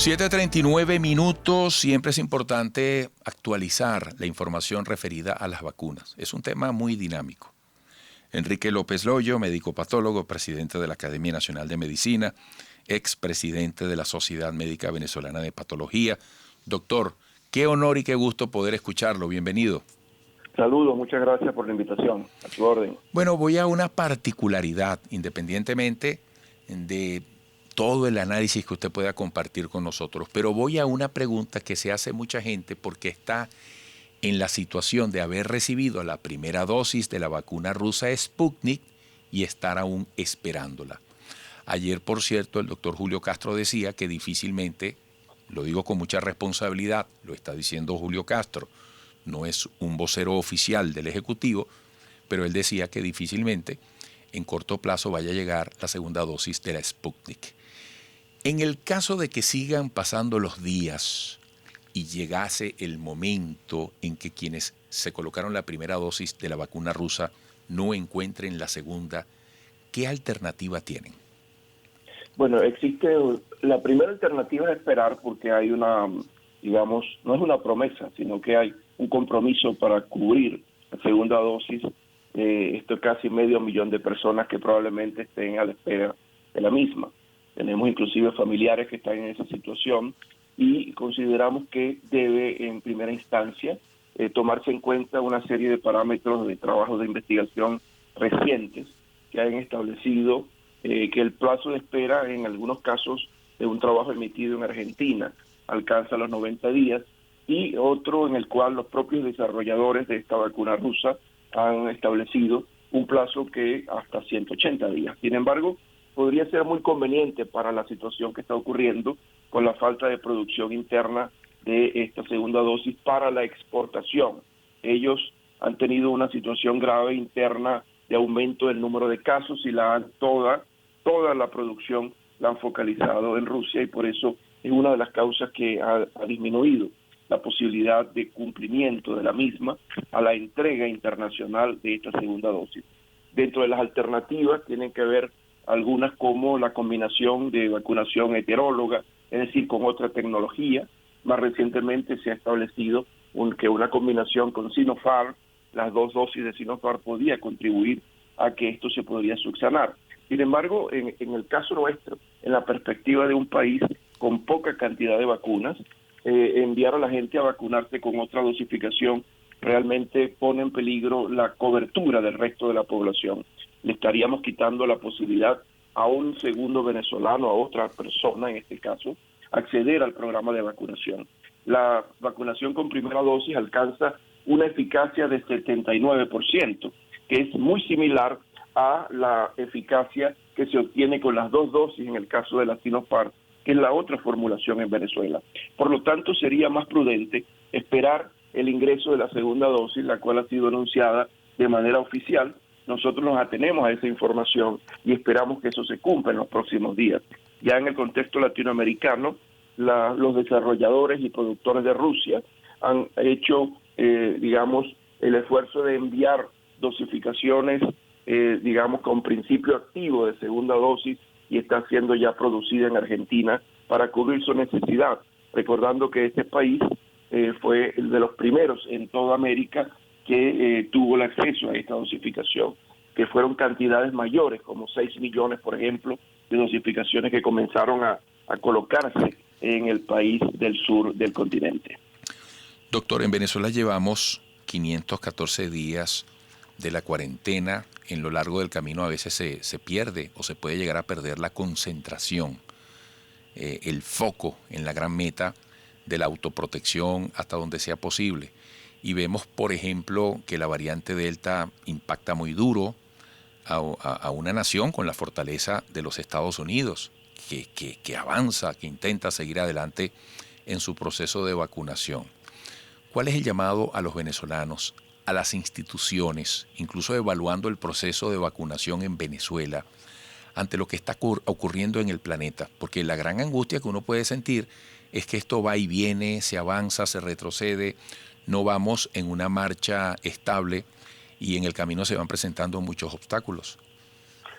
7:39. Siempre es importante actualizar la información referida a las vacunas. Es un tema muy dinámico. Enrique López Loyo, médico patólogo, presidente de la Academia Nacional de Medicina, expresidente de la Sociedad Médica Venezolana de Patología. Doctor, qué honor y qué gusto poder escucharlo. Bienvenido. Saludos, muchas gracias por la invitación. A su orden. Bueno, voy a una particularidad, independientemente de todo el análisis que usted pueda compartir con nosotros, pero voy a una pregunta que se hace mucha gente porque está en la situación de haber recibido la primera dosis de la vacuna rusa Sputnik y estar aún esperándola. Ayer, por cierto, el doctor Julio Castro decía que difícilmente, lo digo con mucha responsabilidad, lo está diciendo Julio Castro, no es un vocero oficial del Ejecutivo, pero él decía que difícilmente en corto plazo vaya a llegar la segunda dosis de la Sputnik. En el caso de que sigan pasando los días y llegase el momento en que quienes se colocaron la primera dosis de la vacuna rusa no encuentren la segunda, ¿qué alternativa tienen? Bueno, existe la primera alternativa es esperar porque hay una, digamos, no es una promesa, sino que hay un compromiso para cubrir la segunda dosis. Esto es casi 500,000 de personas que probablemente estén a la espera de la misma. Tenemos inclusive familiares que están en esa situación y consideramos que debe en primera instancia tomarse en cuenta una serie de parámetros de trabajo de investigación recientes que han establecido que el plazo de espera en algunos casos de un trabajo emitido en Argentina alcanza los 90 días y otro en el cual los propios desarrolladores de esta vacuna rusa han establecido un plazo que hasta 180 días. Sin embargo, podría ser muy conveniente para la situación que está ocurriendo con la falta de producción interna de esta segunda dosis para la exportación. Ellos han tenido una situación grave interna de aumento del número de casos y toda la producción la han focalizado en Rusia y por eso es una de las causas que ha disminuido la posibilidad de cumplimiento de la misma a la entrega internacional de esta segunda dosis. Dentro de las alternativas tienen que ver algunas como la combinación de vacunación heteróloga, es decir, con otra tecnología. Más recientemente se ha establecido que una combinación con Sinopharm, las dos dosis de Sinopharm podía contribuir a que esto se podría subsanar. Sin embargo, en el caso nuestro, en la perspectiva de un país con poca cantidad de vacunas, enviar a la gente a vacunarse con otra dosificación realmente pone en peligro la cobertura del resto de la población. Le estaríamos quitando la posibilidad a un segundo venezolano, a otra persona en este caso, acceder al programa de vacunación. La vacunación con primera dosis alcanza una eficacia de 79%, que es muy similar a la eficacia que se obtiene con las dos dosis en el caso de la Sinopharm, que es la otra formulación en Venezuela. Por lo tanto, sería más prudente esperar el ingreso de la segunda dosis, la cual ha sido anunciada de manera oficial. Nosotros nos atenemos a esa información y esperamos que eso se cumpla en los próximos días. Ya en el contexto latinoamericano, los desarrolladores y productores de Rusia han hecho, digamos, el esfuerzo de enviar dosificaciones, digamos, con principio activo de segunda dosis y está siendo ya producida en Argentina para cubrir su necesidad. Recordando que este país fue el de los primeros en toda América que tuvo el acceso a esta dosificación, que fueron cantidades mayores, como 6 millones, por ejemplo, de dosificaciones que comenzaron a colocarse en el país del sur del continente. Doctor, en Venezuela llevamos 514 días de la cuarentena. En lo largo del camino a veces se pierde o se puede llegar a perder la concentración, el foco en la gran meta de la autoprotección hasta donde sea posible. Y vemos, por ejemplo, que la variante Delta impacta muy duro a una nación con la fortaleza de los Estados Unidos, que avanza, que intenta seguir adelante en su proceso de vacunación. ¿Cuál es el llamado a los venezolanos, a las instituciones, incluso evaluando el proceso de vacunación en Venezuela, ante lo que está ocurriendo en el planeta? Porque la gran angustia que uno puede sentir es que esto va y viene, se avanza, se retrocede, no vamos en una marcha estable y en el camino se van presentando muchos obstáculos.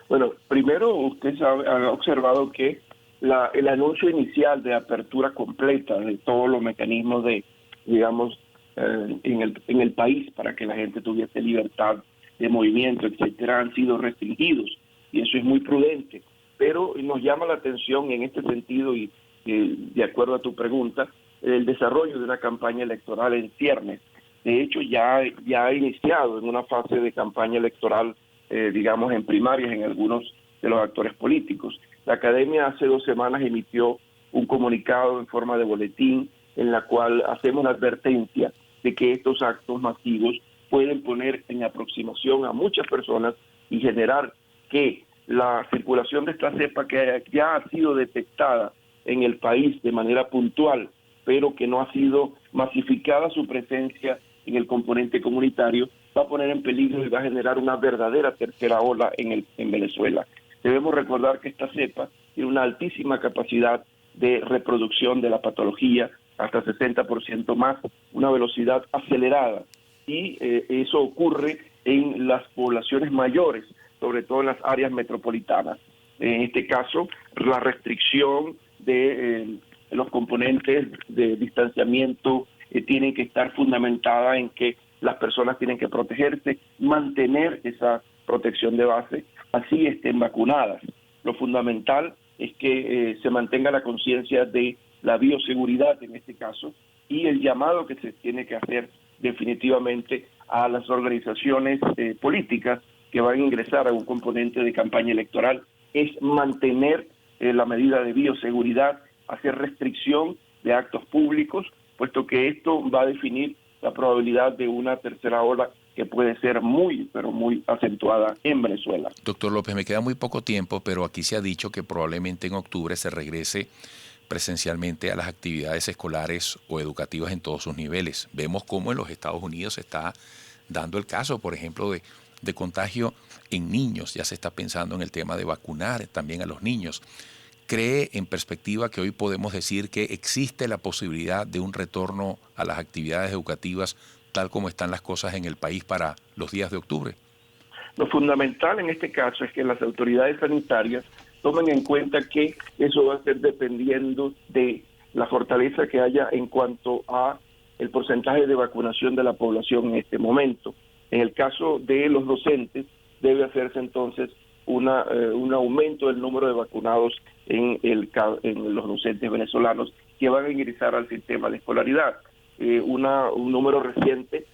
Bueno, primero usted ha observado que el anuncio inicial de apertura completa de todos los mecanismos de, digamos, en el país para que la gente tuviese libertad de movimiento, etcétera, han sido restringidos, y eso es muy prudente. Pero nos llama la atención en este sentido, y de acuerdo a tu pregunta, el desarrollo de una campaña electoral en ciernes. De hecho, ya ha iniciado en una fase de campaña electoral, digamos, en primarias en algunos de los actores políticos. La Academia hace 2 semanas emitió un comunicado en forma de boletín en la cual hacemos la advertencia de que estos actos masivos pueden poner en aproximación a muchas personas y generar que la circulación de esta cepa, que ya ha sido detectada en el país de manera puntual, pero que no ha sido masificada su presencia en el componente comunitario, va a poner en peligro y va a generar una verdadera tercera ola en Venezuela. Debemos recordar que esta cepa tiene una altísima capacidad de reproducción de la patología, hasta 60% más, una velocidad acelerada, y eso ocurre en las poblaciones mayores, sobre todo en las áreas metropolitanas. En este caso, la restricción de los componentes de distanciamiento tienen que estar fundamentada en que las personas tienen que protegerse, mantener esa protección de base, así estén vacunadas. Lo fundamental es que se mantenga la conciencia de la bioseguridad en este caso, y el llamado que se tiene que hacer definitivamente a las organizaciones políticas que van a ingresar a un componente de campaña electoral es mantener la medida de bioseguridad, hacer restricción de actos públicos, puesto que esto va a definir la probabilidad de una tercera ola que puede ser muy, pero muy acentuada en Venezuela. Doctor López, me queda muy poco tiempo, pero aquí se ha dicho que probablemente en octubre se regrese presencialmente a las actividades escolares o educativas en todos sus niveles. Vemos cómo en los Estados Unidos se está dando el caso, por ejemplo, de contagio en niños. Ya se está pensando en el tema de vacunar también a los niños. ¿Cree en perspectiva que hoy podemos decir que existe la posibilidad de un retorno a las actividades educativas tal como están las cosas en el país para los días de octubre? Lo fundamental en este caso es que las autoridades sanitarias tomen en cuenta que eso va a ser dependiendo de la fortaleza que haya en cuanto a el porcentaje de vacunación de la población en este momento. En el caso de los docentes, debe hacerse entonces un aumento del número de vacunados en los docentes venezolanos que van a ingresar al sistema de escolaridad. Un número reciente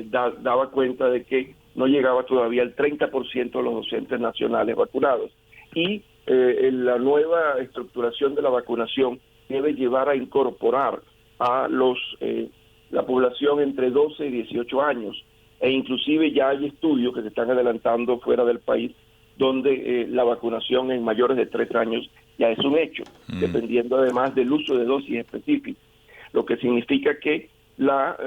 daba cuenta de que no llegaba todavía el 30% de los docentes nacionales vacunados. Y la nueva estructuración de la vacunación debe llevar a incorporar a la población entre 12 y 18 años, e inclusive ya hay estudios que se están adelantando fuera del país donde la vacunación en mayores de 3 años ya es un hecho, dependiendo además del uso de dosis específicas, lo que significa que la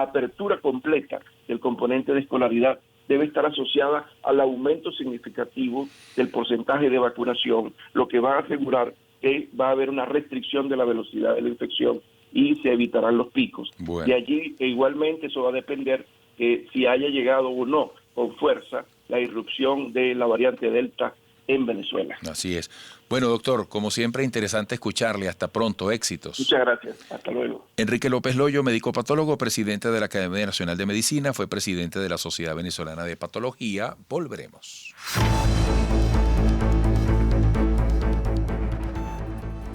apertura completa del componente de escolaridad debe estar asociada al aumento significativo del porcentaje de vacunación, lo que va a asegurar que va a haber una restricción de la velocidad de la infección y se evitarán los picos. Bueno. De allí que igualmente eso va a depender que si haya llegado o no con fuerza la irrupción de la variante Delta en Venezuela. Así es. Bueno, doctor, como siempre, interesante escucharle. Hasta pronto, éxitos. Muchas gracias. Hasta luego. Enrique López Loyo, médico-patólogo, presidente de la Academia Nacional de Medicina, fue presidente de la Sociedad Venezolana de Patología. Volveremos.